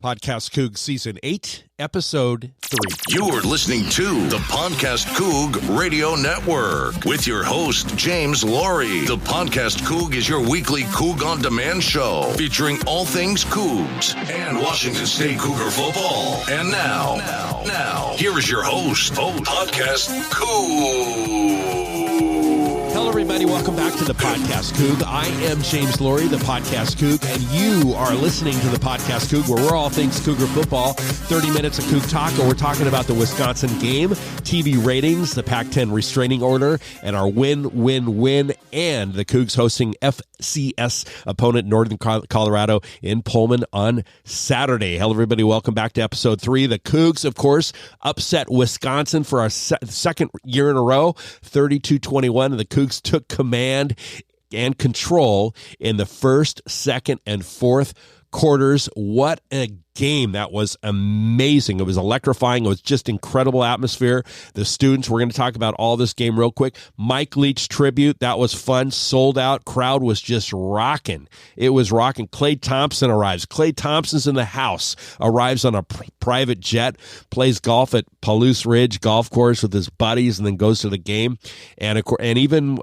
PodcastCoug Season 8, Episode 3. You're listening to the PodcastCoug Radio Network with your host, James Laurie. The PodcastCoug is your weekly Coug On Demand show featuring all things Cougs and Washington State Cougar football. And now, here is your host, PodcastCoug. Hello, everybody. Welcome back to the PodcastCoug. I am James Laurie, the PodcastCoug, and you are listening to the PodcastCoug, where we're all things Cougar football. 30 minutes of Coug Talk, and we're talking about the Wisconsin game, TV ratings, the Pac-10 Restraining Order, and our win, and the Cougs hosting FCS opponent Northern Colorado in Pullman on Saturday. Hello, everybody. Welcome back to Episode 3. The Cougs, of course, upset Wisconsin for our second year in a row, 32-21, and the Cougs took command and control in the first, second, and fourth quarters. What a game. That was amazing. It was electrifying. It was just incredible atmosphere. The students, we're going to talk about all this game real quick. Mike Leach tribute, that was fun. Sold out. Crowd was just rocking. It was rocking. Clay Thompson arrives. Clay Thompson's in the house, arrives on a private jet, plays golf at Palouse Ridge Golf Course with his buddies, and then goes to the game. And even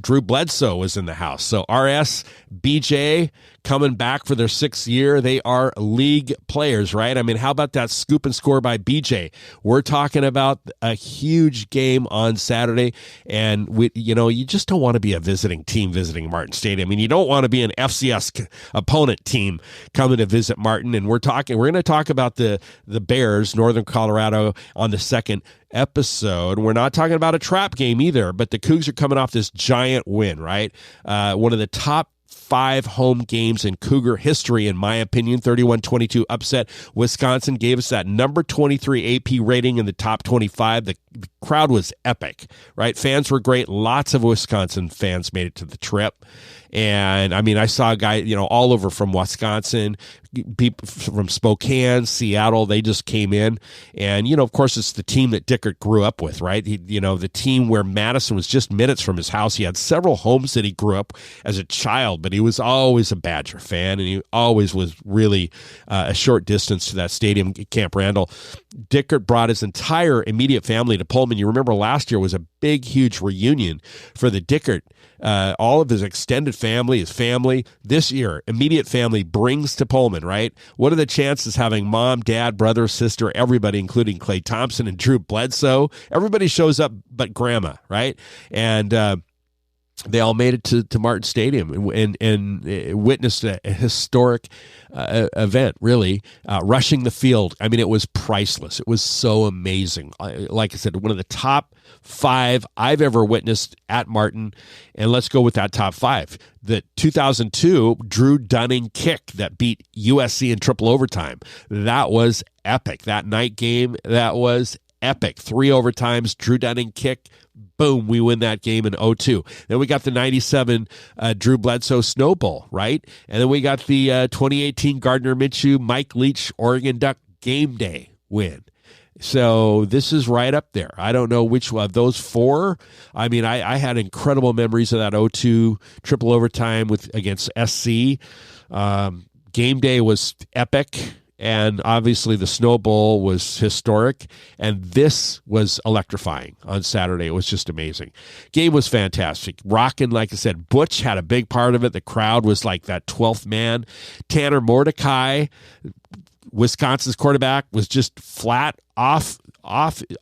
Drew Bledsoe was in the house. So RS, BJ coming back for their 6th year. They are league players, right? I mean, how about that scoop and score by BJ? We're talking about a huge game on Saturday, and you just don't want to be a visiting team visiting Martin Stadium. I mean, you don't want to be an FCS opponent team coming to visit Martin. And we're going to talk about the Bears, Northern Colorado, on the second episode. We're not talking about a trap game either, but the Cougs are coming off this giant win, right? One of the top 5 home games in Cougar history, in my opinion. 31-22 upset. Wisconsin gave us that number 23 AP rating in the top 25. The crowd was epic, right? Fans were great. Lots of Wisconsin fans made it to the trip. And I mean, I saw a guy, all over from Wisconsin, people from Spokane, Seattle, they just came in. And, of course, it's the team that Dickert grew up with, right? The team where Madison was just minutes from his house. He had several homes that he grew up as a child, but he was always a Badger fan, and he always was really a short distance to that stadium, Camp Randall. Dickert brought his entire immediate family to Pullman. You remember last year was a big, huge reunion for the Dickert. All of his extended family, his family. This year, immediate family brings to Pullman, right? What are the chances having mom, dad, brother, sister, everybody, including Clay Thompson and Drew Bledsoe? Everybody shows up but grandma, right? And they all made it to Martin Stadium and witnessed a historic event, really, rushing the field. I mean, it was priceless. It was so amazing. Like I said, one of the top 5 I've ever witnessed at Martin. And let's go with that top 5. The 2002 Drew Dunning kick that beat USC in triple overtime. That was epic. That night game, that was epic. 3 overtimes, Drew Dunning kick. Boom, we win that game in 0-2. Then we got the 97 Drew Bledsoe Snow Bowl, right? And then we got the 2018 Gardner Minshew, Mike Leach, Oregon Duck game day win. So this is right up there. I don't know which one of those 4. I mean, I had incredible memories of that 0-2 triple overtime against SC. Game day was epic. And obviously the Snow Bowl was historic, and this was electrifying on Saturday. It was just amazing. Game was fantastic. Rockin', like I said, Butch had a big part of it. The crowd was like that 12th man. Tanner Mordecai, Wisconsin's quarterback, was just flat off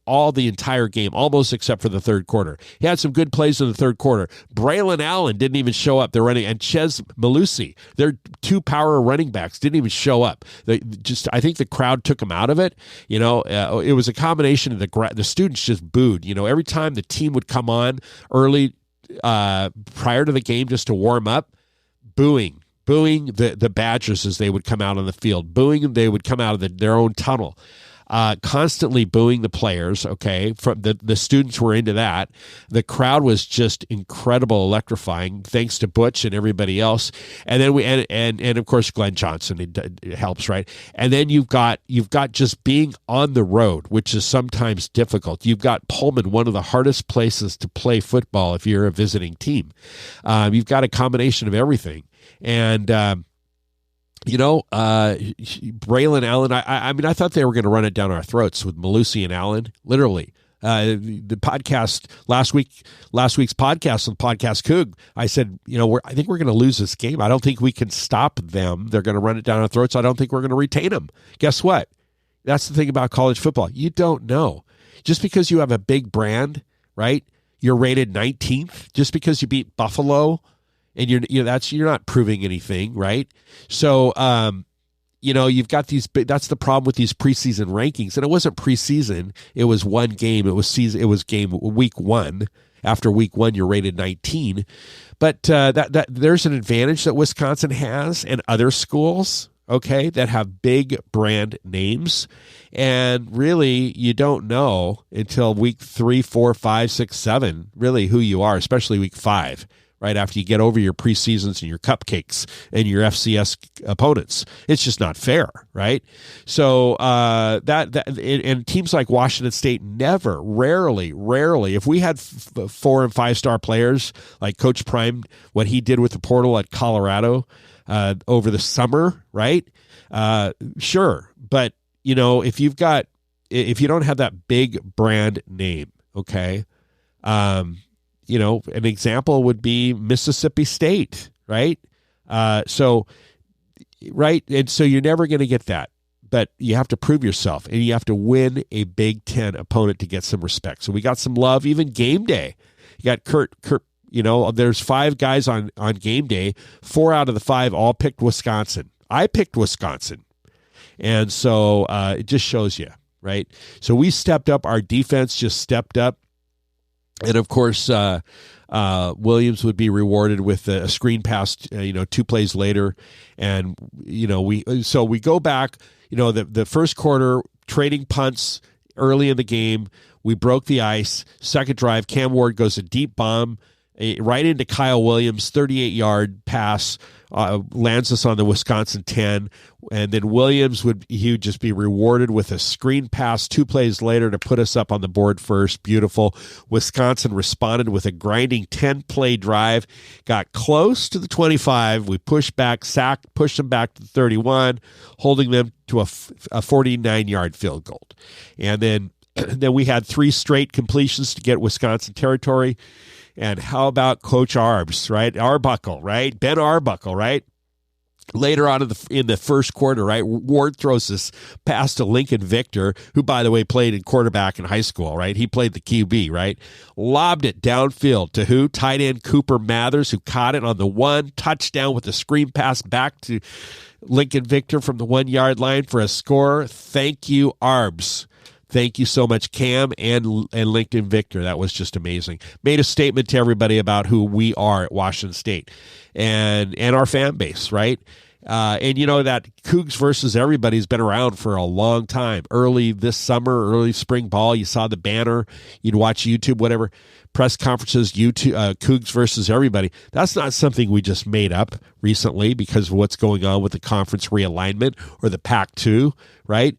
all the entire game, almost except for the third quarter. He had some good plays in the third quarter. Braylon Allen didn't even show up. They're running, and Ches Malusi, their 2 power running backs, didn't even show up. I think the crowd took them out of it. It was a combination of the students just booed. Every time the team would come on early prior to the game just to warm up, booing the Badgers as they would come out on the field, booing they would come out of their own tunnel. Constantly booing the players, okay? From the students were into that. The crowd was just incredible, electrifying, thanks to Butch and everybody else. And then and of course Glenn Johnson, it helps, right? And then you've got just being on the road, which is sometimes difficult. You've got Pullman, one of the hardest places to play football if you're a visiting team. You've got a combination of everything. And Braylon Allen, I mean, I thought they were going to run it down our throats with Malusi and Allen, literally. The podcast last week's podcast on PodcastCoug, I said, I think we're going to lose this game. I don't think we can stop them. They're going to run it down our throats. I don't think we're going to retain them. Guess what? That's the thing about college football. You don't know. Just because you have a big brand, right? You're rated 19th. Just because you beat Buffalo, and you're not proving anything, right? So, you've got these. That's the problem with these preseason rankings. And it wasn't preseason; it was one game. It was season. It was game week 1. After week 1, you're rated 19. But that there's an advantage that Wisconsin has and other schools, okay, that have big brand names. And really, you don't know until week 3, 4, 5, 6, 7, really who you are, especially week 5. Right after you get over your preseasons and your cupcakes and your FCS opponents. It's just not fair, right? So and teams like Washington State rarely, if we had 4 and 5 star players like Coach Prime, what he did with the portal at Colorado over the summer, right? Sure, but if you don't have that big brand name, okay. An example would be Mississippi State, right? And so you're never going to get that, but you have to prove yourself, and you have to win a Big Ten opponent to get some respect. So we got some love, even game day. You got Kurt. There's 5 guys on game day. 4 out of the 5 all picked Wisconsin. I picked Wisconsin, and so it just shows you, right? So we stepped up. Our defense just stepped up. And of course, Williams would be rewarded with a screen pass, 2 plays later. And, we go back, the first quarter, trading punts early in the game. We broke the ice. Second drive, Cam Ward goes a deep bomb right into Kyle Williams, 38-yard pass, lands us on the Wisconsin 10. And then Williams would just be rewarded with a screen pass 2 plays later to put us up on the board first. Beautiful. Wisconsin responded with a grinding 10-play drive, got close to the 25. We pushed back, pushed them back to the 31, holding them to a 49-yard field goal. And then we had 3 straight completions to get Wisconsin territory. And how about Coach Arbs, right? Arbuckle, right? Ben Arbuckle, right? Later on in the first quarter, right, Ward throws this pass to Lincoln Victor, who, by the way, played in quarterback in high school, right? He played the QB, right? Lobbed it downfield to who? Tight end Cooper Mathers, who caught it on the 1 touchdown with a screen pass back to Lincoln Victor from the 1-yard line for a score. Thank you, Arbs. Thank you so much, Cam and Lincoln Victor. That was just amazing. Made a statement to everybody about who we are at Washington State and our fan base, right? And that Cougs versus everybody's been around for a long time. Early this summer, early spring ball, you saw the banner. You'd watch YouTube, whatever, press conferences, Cougs versus everybody. That's not something we just made up recently because of what's going on with the conference realignment or the Pac-10, right?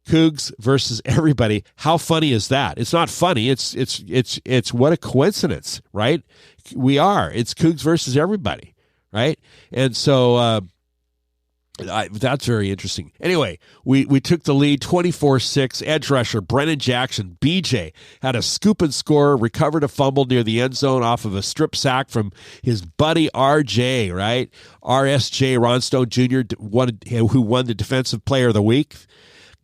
Cougs versus everybody. How funny is that? It's not funny. It's what a coincidence, right? It's Cougs versus everybody, right? And so that's very interesting. Anyway, we took the lead 24-6. Edge rusher Brennan Jackson, BJ, had a scoop and score, recovered a fumble near the end zone off of a strip sack from his buddy RJ, right? RSJ, Ron Stone Jr., who won the Defensive Player of the Week.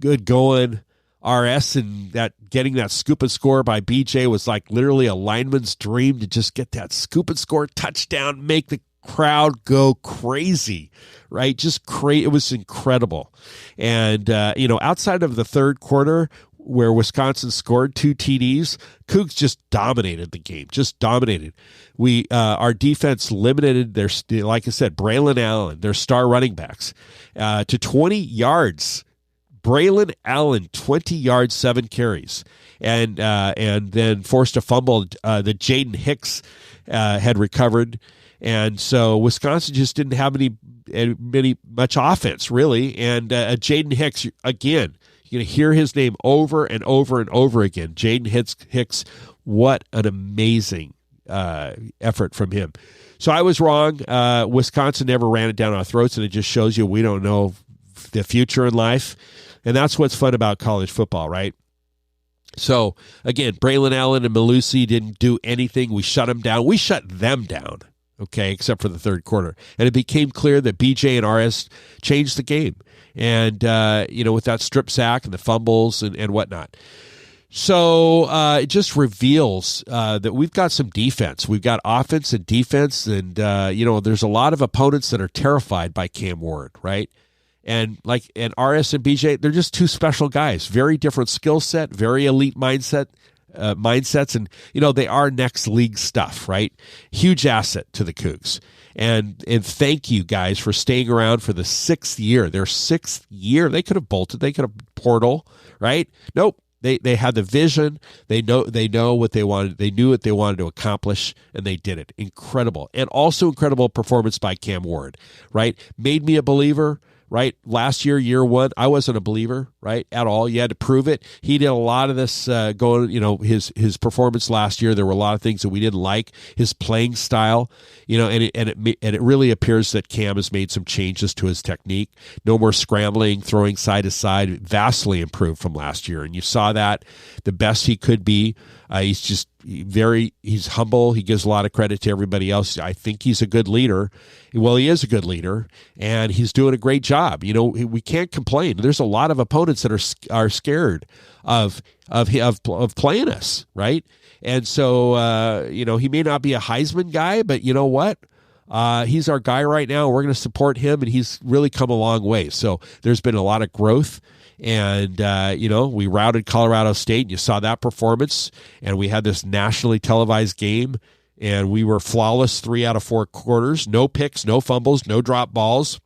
Good going, RS, and getting that scoop and score by BJ was like literally a lineman's dream to just get that scoop and score touchdown, make the crowd go crazy, right? Just crazy. It was incredible. And, outside of the third quarter where Wisconsin scored 2 TDs, Cougs just dominated the game, just dominated. Our defense limited their, like I said, Braylon Allen, their star running backs, to 20 yards. Braylon Allen, 20 yards, 7 carries, and then forced a fumble that Jaden Hicks had recovered. And so Wisconsin just didn't have much offense, really. And Jaden Hicks, again, you're going to hear his name over and over and over again. Jaden Hicks, what an amazing effort from him. So I was wrong. Wisconsin never ran it down our throats, and it just shows you we don't know the future in life. And that's what's fun about college football, right? So, again, Braylon Allen and Malusi didn't do anything. We shut them down. We shut them down, okay, except for the third quarter. And it became clear that BJ and RS changed the game. And, with that strip sack and the fumbles and whatnot. So it just reveals that we've got some defense. We've got offense and defense. And, there's a lot of opponents that are terrified by Cam Ward, right? And RS and BJ, they're just two special guys, very different skill set, very elite mindsets. And, they are next league stuff, right? Huge asset to the Cougs. And thank you guys for staying around for the 6th year. Their 6th year. They could have bolted. They could have portal, right? Nope. They had the vision. They know what they wanted. They knew what they wanted to accomplish, and they did it. Incredible. And also incredible performance by Cam Ward, right? Made me a believer. Right? Last year, year one, I wasn't a believer, right, at all. You had to prove it. He did a lot of this his performance last year. There were a lot of things that we didn't like. His playing style, and it really appears that Cam has made some changes to his technique. No more scrambling, throwing side to side, vastly improved from last year. And you saw that the best he could be. He's just he's humble. He gives a lot of credit to everybody else. I think he's a good leader. Well, he is a good leader, and he's doing a great job. We can't complain. There's a lot of opponents that are scared of playing us, right? And so, he may not be a Heisman guy, but you know what? He's our guy right now. We're going to support him, and he's really come a long way. So there's been a lot of growth. And, we routed Colorado State, and you saw that performance. And we had this nationally televised game, and we were flawless 3 out of 4 quarters. No picks, no fumbles, no drop balls.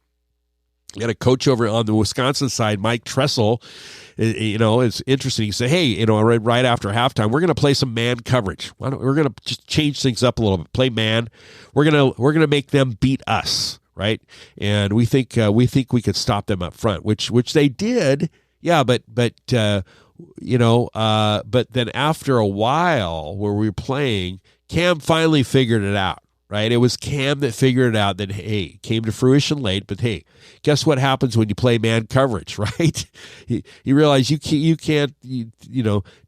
We had a coach over on the Wisconsin side, Mike Tressel. It's interesting. He said, hey, right after halftime, we're going to play some man coverage. We're going to just change things up a little bit, play man. We're going to make them beat us, right? And we think we could stop them up front, which they did. Yeah, but then after a while where we were playing, Cam finally figured it out, right? It was Cam that figured it out that, hey, came to fruition late, but hey, guess what happens when you play man coverage, right? He realized you can't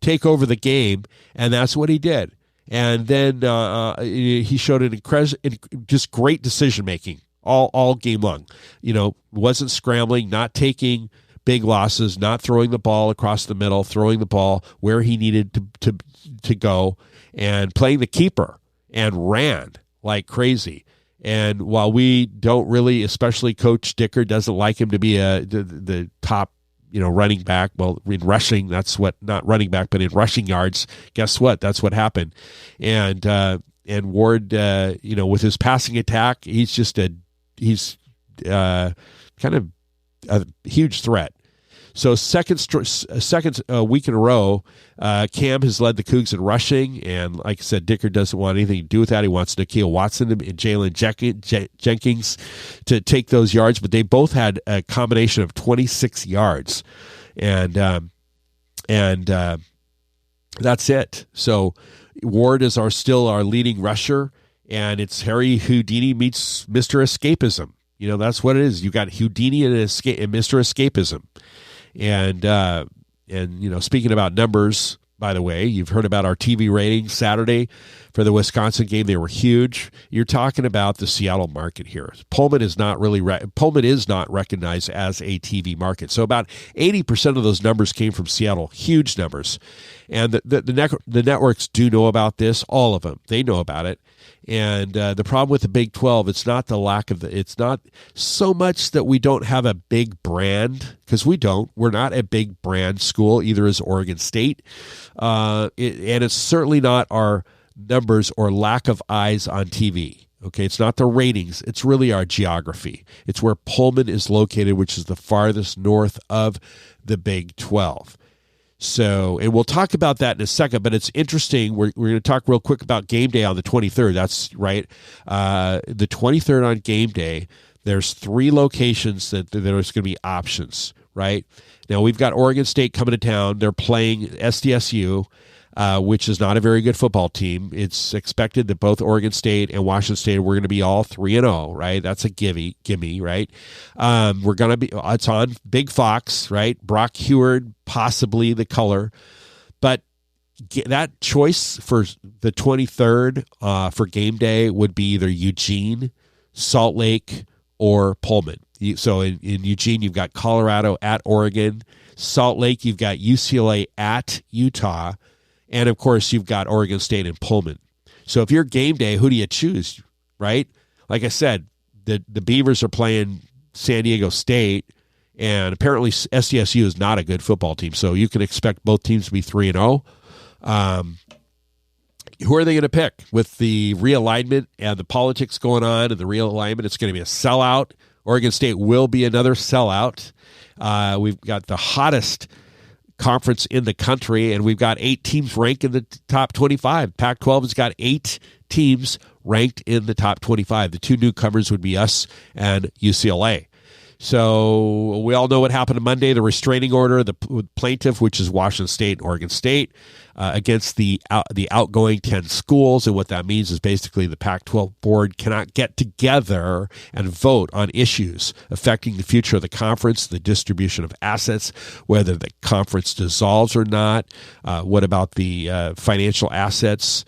take over the game, and that's what he did. And then he showed just great decision-making all game long. Wasn't scrambling, not taking big losses, not throwing the ball across the middle, throwing the ball where he needed to go, and playing the keeper, and ran like crazy. And while we don't really, especially Coach Dicker doesn't like him to be the top running back, well, in rushing, that's what, not running back, but in rushing yards, guess what? That's what happened. And Ward, with his passing attack, he's kind of a huge threat. So second week in a row, Cam has led the Cougs in rushing, and like I said, Dicker doesn't want anything to do with that. He wants Nikhil Watson and Jalen Jenkins to take those yards, but they both had a combination of 26 yards, and that's it. So Ward is still our leading rusher, and it's Harry Houdini meets Mr. Escapism. That's what it is. You got Houdini and Mr. Escapism. And speaking about numbers, by the way, you've heard about our TV ratings Saturday for the Wisconsin game. They were huge. You're talking about the Seattle market here. Pullman is not recognized as a TV market. So about 80% of those numbers came from Seattle. Huge numbers. And the networks do know about this. All of them. They know about it. And the problem with the Big 12, it's not so much that we don't have a big brand, because we don't. We're not a big brand school, either is Oregon State. And it's certainly not our numbers or lack of eyes on TV. Okay, it's not the ratings. It's really our geography. It's where Pullman is located, which is the farthest north of the Big 12. So, and we'll talk about that in a second, but it's interesting. We're going to talk real quick about game day on the 23rd. That's right. The 23rd on game day, there's 3 locations that there's going to be options, right? Now, we've got Oregon State coming to town. They're playing SDSU. which is not a very good football team. It's expected that both Oregon State and Washington State we're going to be all 3-0, right? That's a gimme, right? We're going to be. It's on Big Fox, right? Brock Heward, possibly the color, but that choice for the 23rd for game day would be either Eugene, Salt Lake, or Pullman. So in Eugene, you've got Colorado at Oregon. Salt Lake, you've got UCLA at Utah. And, of course, you've got Oregon State and Pullman. So if you're game day, who do you choose, right? Like I said, the Beavers are playing San Diego State, and apparently SDSU is not a good football team. So you can expect both teams to be 3-0. Who are they going to pick? With the realignment and the politics going on and the realignment, it's going to be a sellout. Oregon State will be another sellout. We've got the hottest conference in the country, and we've got 8 teams ranked in the top 25. Pac-12 has got 8 teams ranked in the top 25. The 2 newcomers would be us and UCLA. So we all know what happened on Monday, the restraining order, the plaintiff, which is Washington State and Oregon State, against the outgoing 10 schools. And what that means is basically the Pac-12 board cannot get together and vote on issues affecting the future of the conference, the distribution of assets, whether the conference dissolves or not. What about the financial assets?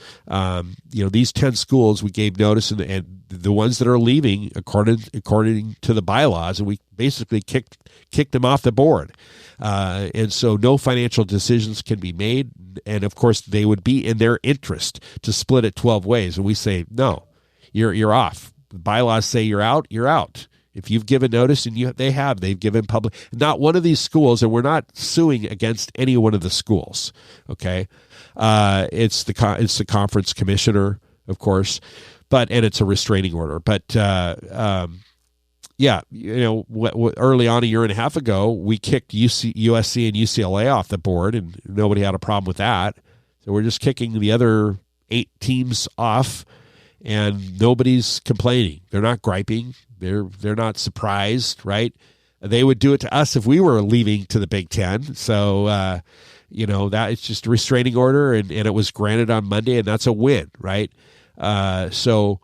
These 10 schools, we gave notice, and the ones that are leaving according to the bylaws, and we basically kicked them off the board. And so no financial decisions can be made. And of course, they would be in their interest to split it 12 ways. And we say, no, you're off. The bylaws say you're out, you're out. If you've given notice, and they've given public, not one of these schools, and we're not suing against any one of the schools. Okay. It's the conference commissioner, of course, and it's a restraining order. But, early on, a year and a half ago, we kicked USC and UCLA off the board, and nobody had a problem with that. So we're just kicking the other 8 teams off, and nobody's complaining. They're not griping. They're not surprised, right? They would do it to us if we were leaving to the Big Ten. So, that it's just a restraining order, and it was granted on Monday, and that's a win, right? So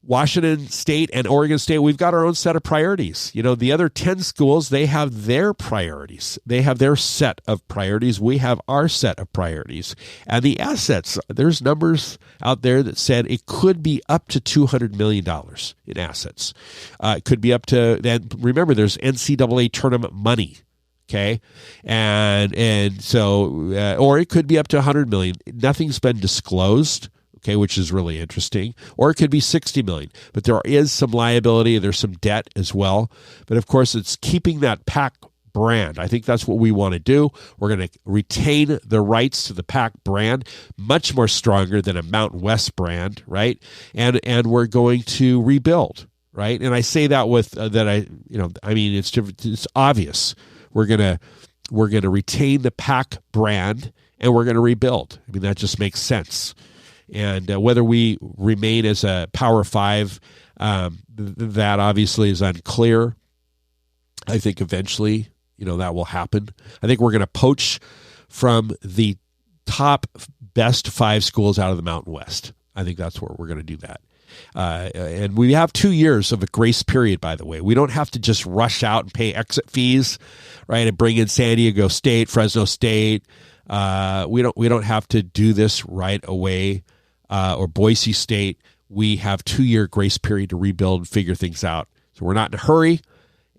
Washington State and Oregon State, we've got our own set of priorities. The other 10 schools, they have their priorities. They have their set of priorities. We have our set of priorities. And the assets, there's numbers out there that said it could be up to $200 million in assets. It could be up to, then remember, there's NCAA tournament money. Okay. And so, or it could be up to $100 million. Nothing's been disclosed. Okay, which is really interesting. Or it could be $60 million. But there is some liability. There's some debt as well. But of course, it's keeping that Pac brand. I think that's what we want to do. We're going to retain the rights to the Pac brand, much more stronger than a Mountain West brand, right? And we're going to rebuild, right? And I say that with it's obvious. We're going to retain the Pac brand, and we're going to rebuild. I mean, that just makes sense. And whether we remain as a Power 5, that obviously is unclear. I think eventually, that will happen. I think we're going to poach from the top best 5 schools out of the Mountain West. I think that's where we're going to do that. And we have 2 years of a grace period, by the way. We don't have to just rush out and pay exit fees, right, and bring in San Diego State, Fresno State. We don't have to do this right away. Or Boise State. We have 2-year grace period to rebuild and figure things out. So we're not in a hurry.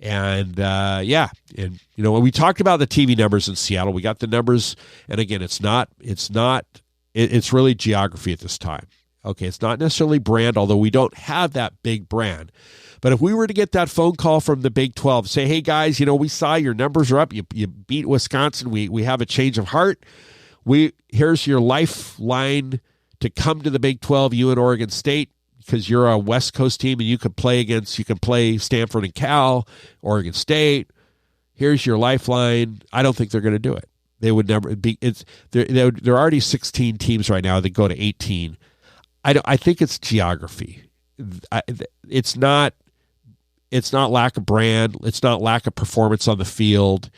And when we talked about the TV numbers in Seattle, we got the numbers. And again, it's really geography at this time. Okay, it's not necessarily brand, although we don't have that big brand. But if we were to get that phone call from the Big 12, say, hey guys, we saw your numbers are up. You beat Wisconsin. We have a change of heart. Here's your lifeline to come to the Big 12, you and Oregon State, because you're a West Coast team and you can play Stanford and Cal, Oregon State. Here's your lifeline. I don't think they're going to do it. They would never be. There are already 16 teams right now that go to 18. I think it's geography. It's not lack of brand. It's not lack of performance on the field.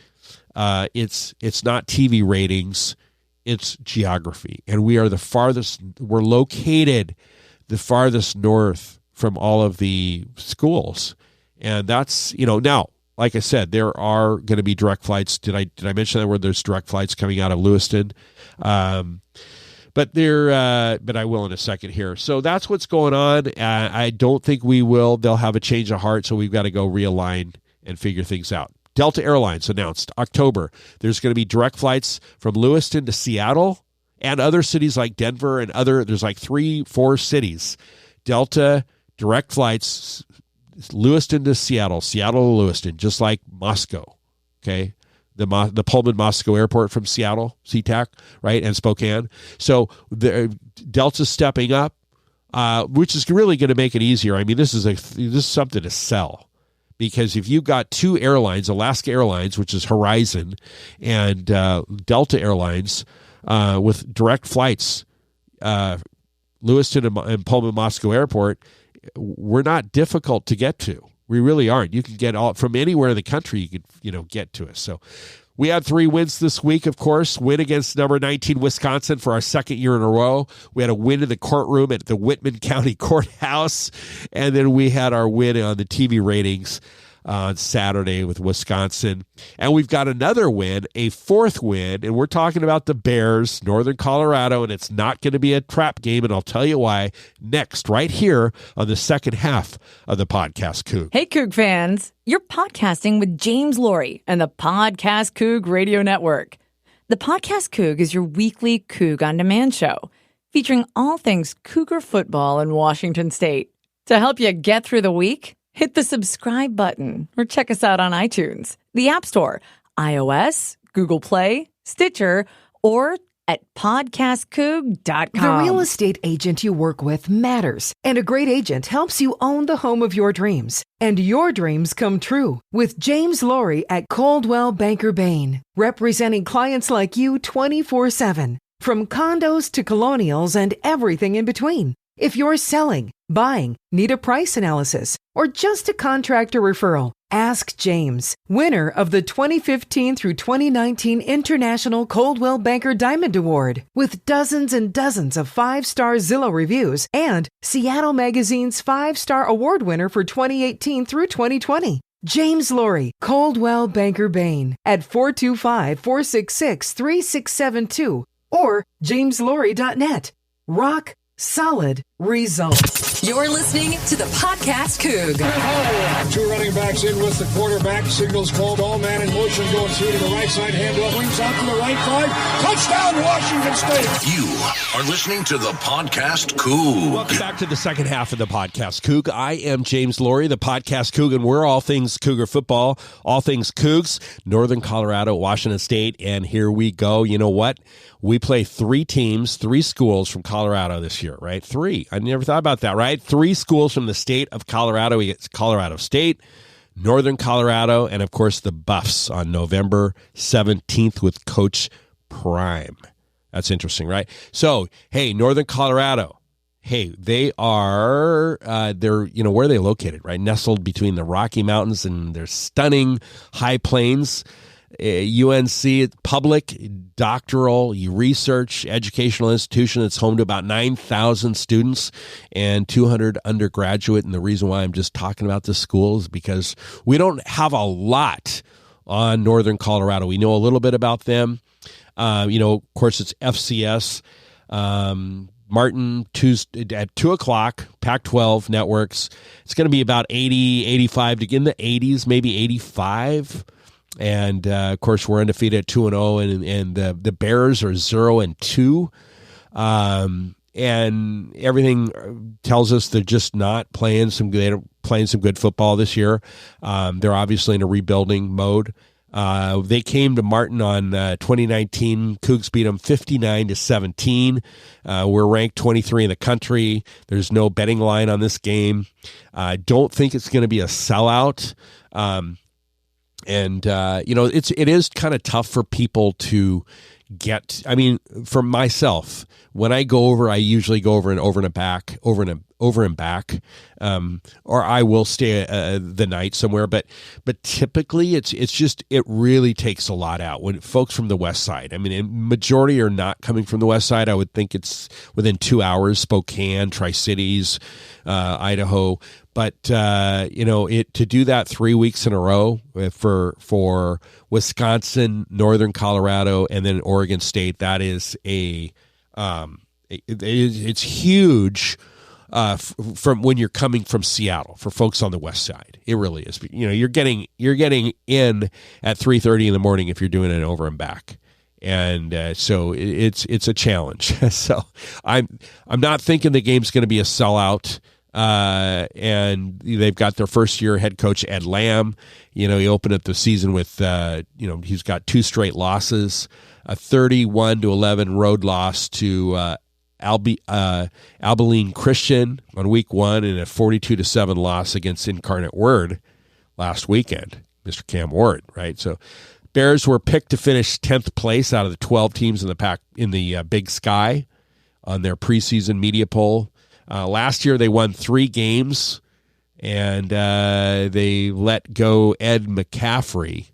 It's not TV ratings. it's geography. And we're located the farthest north from all of the schools. And that's, now, like I said, there are going to be direct flights. Did I mention that where there's direct flights coming out of Lewiston? But I will in a second here. So that's what's going on. I don't think we will. They'll have a change of heart, so we've got to go realign and figure things out. Delta Airlines announced October there's going to be direct flights from Lewiston to Seattle and other cities like Denver and there's like 3-4 cities. Delta direct flights, Lewiston to Seattle, Seattle to Lewiston, just like Moscow, okay? The Pullman Moscow Airport from Seattle, SeaTac, right, and Spokane. So the Delta's stepping up, which is really going to make it easier. I mean, this is something to sell, because if you've got two airlines, Alaska Airlines, which is Horizon, and Delta Airlines with direct flights, Lewiston and Pullman Moscow Airport, we're not difficult to get to. We really aren't. You can get all from anywhere in the country. You could, get to us. So we had 3 wins this week, of course. Win against number 19 Wisconsin for our second year in a row. We had a win in the courtroom at the Whitman County Courthouse. And then we had our win on the TV ratings on Saturday with Wisconsin. And we've got another win, a 4th win, and we're talking about the Bears, Northern Colorado, and it's not going to be a trap game, and I'll tell you why next, right here on the second half of the Podcast Coug. Hey, Coug fans. You're podcasting with James Laurie and the Podcast Coug Radio Network. The Podcast Coug is your weekly Coug on Demand show, featuring all things Cougar football in Washington State. To help you get through the week, hit the subscribe button or check us out on iTunes, the App Store, iOS, Google Play, Stitcher, or at PodcastCoug.com. The real estate agent you work with matters, and a great agent helps you own the home of your dreams. And your dreams come true with James Laurie at Coldwell Banker Bain, representing clients like you 24/7, from condos to colonials and everything in between. If you're selling, buying, need a price analysis, or just a contractor referral, ask James, winner of the 2015 through 2019 International Coldwell Banker Diamond Award, with dozens and dozens of 5-star Zillow reviews and Seattle Magazine's 5-star award winner for 2018 through 2020. James Laurie, Coldwell Banker Bain, at 425-466-3672 or jameslaurie.net. Rock solid results. You're listening to the Podcast Coug. 2 running backs in with the quarterback. Signals called. All man in motion going through to the right side. Handoff. Wings out to the right side. Touchdown, Washington State. You are listening to the Podcast Coug. Welcome back to the second half of the Podcast Coug. I am James Laurie, the Podcast Coug, and we're all things Cougar football, all things Cougs, Northern Colorado, Washington State, and here we go. You know what? We play 3 teams, 3 schools from Colorado this year, right? 3. I never thought about that, right? 3 schools from the state of Colorado. We get Colorado State, Northern Colorado, and, of course, the Buffs on November 17th with Coach Prime. That's interesting, right? So, hey, Northern Colorado. Hey, they are, where are they located, right? Nestled between the Rocky Mountains and their stunning high plains. UNC, public doctoral research educational institution that's home to about 9,000 students and 200 undergraduate. And the reason why I'm just talking about this school is because we don't have a lot on Northern Colorado. We know a little bit about them. Of course, it's FCS. Martin, Tuesday at 2 o'clock, Pac-12 networks. It's going to be about 80, 85, in the 80s, maybe 85. And, of course, we're undefeated at 2-0, and the Bears are 0-2. And everything tells us they're just not playing some good football this year. They're obviously in a rebuilding mode. They came to Martin on 2019. Cougs beat them 59-17. We're ranked 23 in the country. There's no betting line on this game. I don't think it's going to be a sellout. And, it is kind of tough for people to get. I mean, for myself, when I go over, I usually go over and back, or I will stay the night somewhere. But typically, it really takes a lot out when folks from the West Side. I mean, majority are not coming from the West Side. I would think it's within 2 hours: Spokane, Tri-Cities, Idaho. But to do that 3 weeks in a row for Wisconsin, Northern Colorado, and then Oregon State, that is it's huge from when you're coming from Seattle for folks on the West Side. It really is. You're getting in at 3:30 in the morning if you're doing it over and back. And so it's a challenge. So I'm not thinking the game's going to be a sellout. And they've got their first year head coach, Ed Lamb. He opened up the season with, he's got 2 straight losses, a 31-11 road loss to Abilene Christian on week 1, and a 42-7 loss against Incarnate Word last weekend. Mr. Cam Ward, right? So Bears were picked to finish 10th place out of the 12 teams in the Big Sky on their preseason media poll. Last year, they won 3 games, and they let go Ed McCaffrey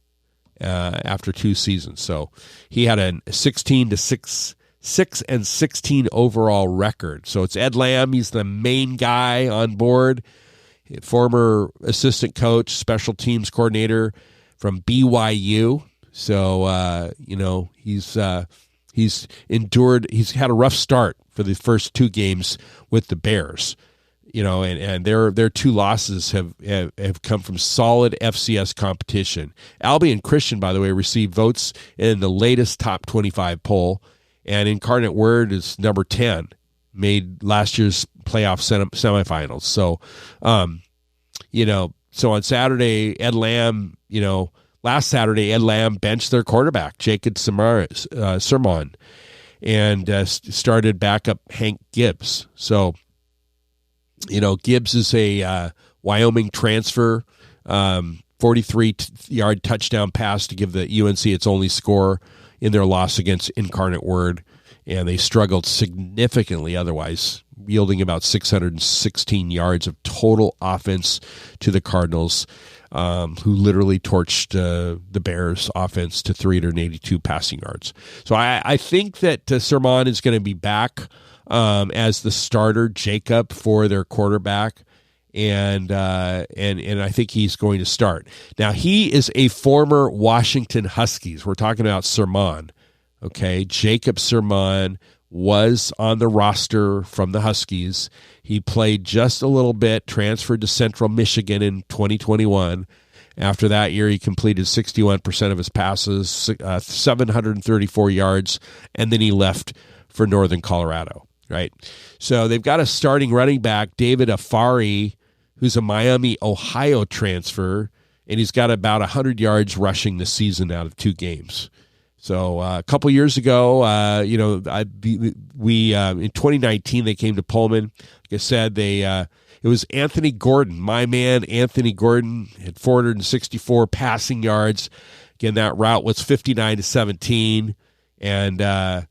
after 2 seasons. So he had a 6-16 overall record. So it's Ed Lamb. He's the main guy on board, former assistant coach, special teams coordinator from BYU. So, he's endured. He's had a rough start for the first 2 games with the Bears, and their 2 losses have come from solid FCS competition. Albion Christian, by the way, received votes in the latest top 25 poll, and Incarnate Word is number 10, made last year's playoff semifinals. So, so on Saturday, last Saturday, Ed Lamb benched their quarterback, Jacob Sermon, and started backup Hank Gibbs. So, Gibbs is a Wyoming transfer, 43-yard touchdown pass to give the UNC its only score in their loss against Incarnate Word, and they struggled significantly otherwise, yielding about 616 yards of total offense to the Cardinals, who literally torched the Bears' offense to 382 passing yards. So I think that Sermon is going to be back as the starter, Jacob, for their quarterback, and I think he's going to start. Now, he is a former Washington Huskies. We're talking about Sermon, okay? Jacob Sermon was on the roster from the Huskies. He played just a little bit, transferred to Central Michigan in 2021. After that year, he completed 61% of his passes, 734 yards, and then he left for Northern Colorado, right? So they've got a starting running back, David Afari, who's a Miami, Ohio transfer, and he's got about 100 yards rushing this season out of 2 games. So a couple years ago, in 2019 they came to Pullman. Like I said, it was Anthony Gordon, my man. Anthony Gordon had 464 passing yards. Again, that route was 59-17, and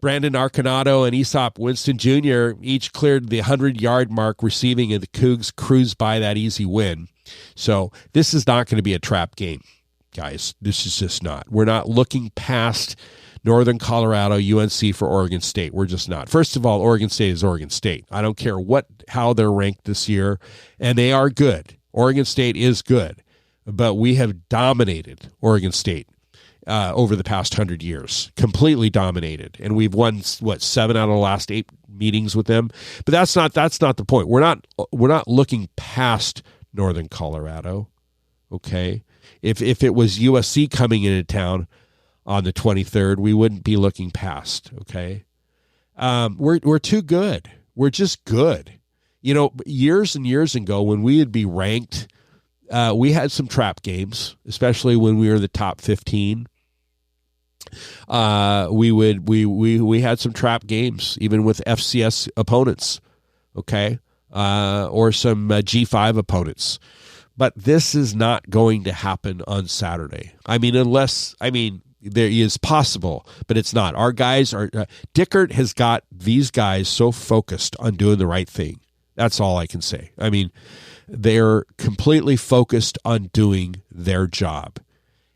Brandon Arconado and Aesop Winston Jr. each cleared the 100-yard mark receiving, and the Cougs cruised by that easy win. So this is not going to be a trap game, guys. This is just not. We're not looking past Northern Colorado, UNC for Oregon State. We're just not. First of all, Oregon State is Oregon State. I don't care how they're ranked this year, and they are good. Oregon State is good, but we have dominated Oregon State over the past 100 years, completely dominated, and we've won 7 out of the last 8 meetings with them. But that's not the point. We're not looking past Northern Colorado. Okay, if it was USC coming into town on the 23rd, we wouldn't be looking past. Okay, we're too good. We're just good. Years and years ago, when we would be ranked, we had some trap games, especially when we were in the top 15. We had some trap games, even with FCS opponents, okay, or some G5 opponents. But this is not going to happen on Saturday. There is possible, but it's not. Our guys are, Dickert has got these guys so focused on doing the right thing. That's all I can say. I mean, they're completely focused on doing their job.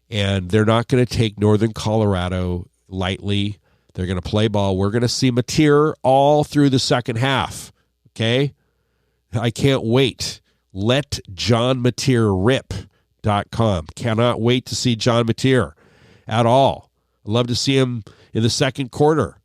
And they're not going to take Northern Colorado lightly. They're going to play ball. We're going to see Mateer all through the second half. Okay? I can't wait. LetJohnMateerRip.com. Cannot wait to see John Mateer at all. I'd love to see him in the second quarter.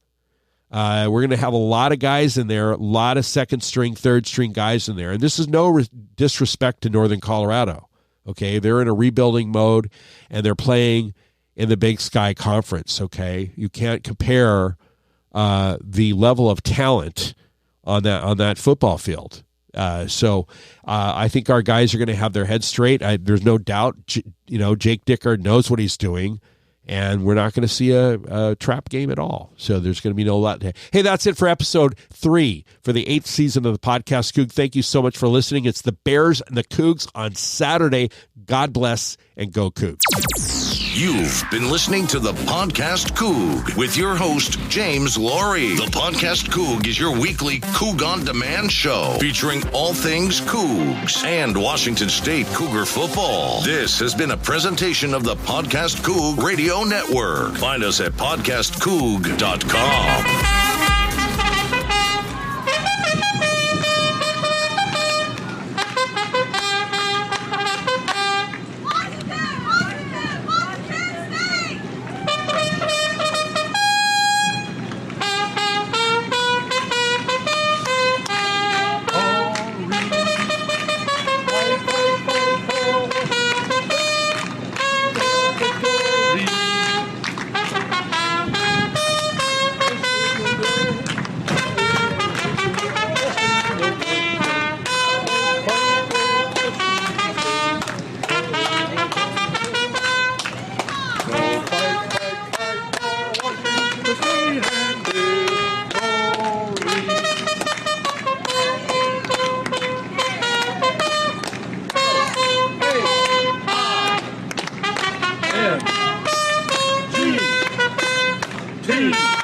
We're going to have a lot of guys in there, a lot of second string, third string guys in there. And this is no disrespect to Northern Colorado. Okay, they're in a rebuilding mode, and they're playing in the Big Sky Conference. Okay, you can't compare the level of talent on that football field. So I think our guys are going to have their heads straight. There's no doubt. Jake Dickert knows what he's doing, and we're not going to see a trap game at all. So there's going to be no lot. Hey, that's it for episode 3 for the 8th season of the Podcast Coug. Thank you so much for listening. It's the Bears and the Cougs on Saturday. God bless and go Cougs. You've been listening to the Podcast Coug with your host, James Laurie. The Podcast Coug is your weekly Coug on Demand show featuring all things Cougs and Washington State Cougar football. This has been a presentation of the Podcast Coug Radio Network. Find us at podcastcoug.com. N-G-T